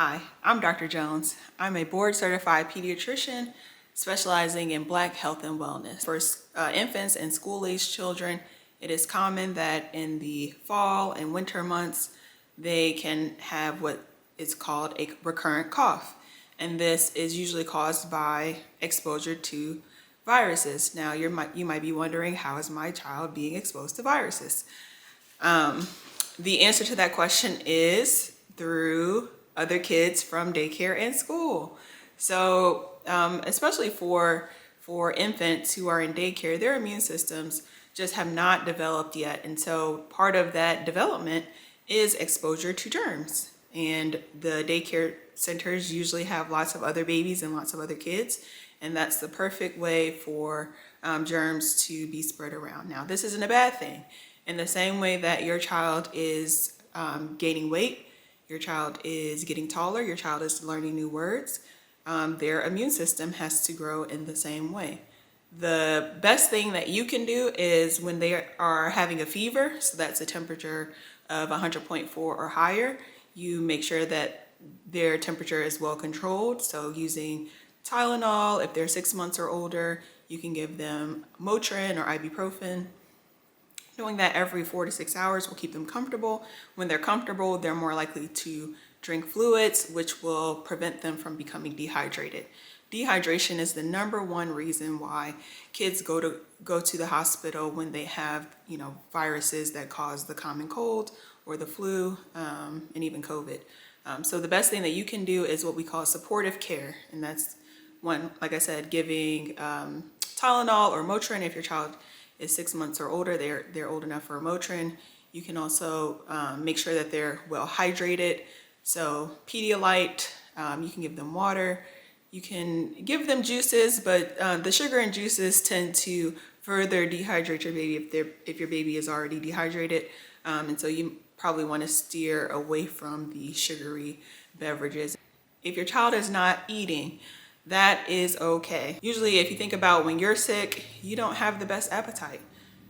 Hi, I'm Dr. Jones. I'm a board-certified pediatrician specializing in Black health and wellness. For infants and school-aged children, it is common that in the fall and winter months, they can have what is called a recurrent cough. And this is usually caused by exposure to viruses. Now, you might be wondering, how is my child being exposed to viruses? The answer to that question is through other kids from daycare and school. So especially for infants who are in daycare, their immune systems just have not developed yet. And so part of that development is exposure to germs. And the daycare centers usually have lots of other babies and lots of other kids. And that's the perfect way for germs to be spread around. Now, this isn't a bad thing. In the same way that your child is gaining weight, your child is getting taller, your child is learning new words, their immune system has to grow in the same way. The best thing that you can do is when they are having a fever, so that's a temperature of 100.4 or higher, you make sure that their temperature is well controlled. So using Tylenol, if they're 6 months or older, you can give them Motrin or ibuprofen. Doing that every 4 to 6 hours will keep them comfortable. When they're comfortable, they're more likely to drink fluids, which will prevent them from becoming dehydrated. Dehydration is the #1 reason why kids go to the hospital when they have, viruses that cause the common cold or the flu, and even COVID. So the best thing that you can do is what we call supportive care, and that's one, like I said, giving Tylenol or Motrin if your child is 6 months or older. They're old enough for a Motrin. You can also make sure that they're well hydrated. So Pedialyte, you can give them water. You can give them juices, but the sugar in juices tend to further dehydrate your baby if your baby is already dehydrated. And so you probably want to steer away from the sugary beverages. If your child is not eating, that is okay. Usually, if you think about when you're sick, you don't have the best appetite.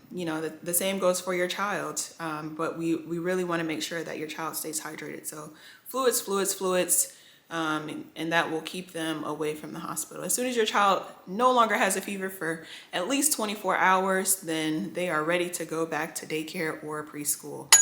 The same goes for your child, but we really want to make sure that your child stays hydrated. So fluids, and that will keep them away from the hospital. As soon as your child no longer has a fever for at least 24 hours, then they are ready to go back to daycare or preschool.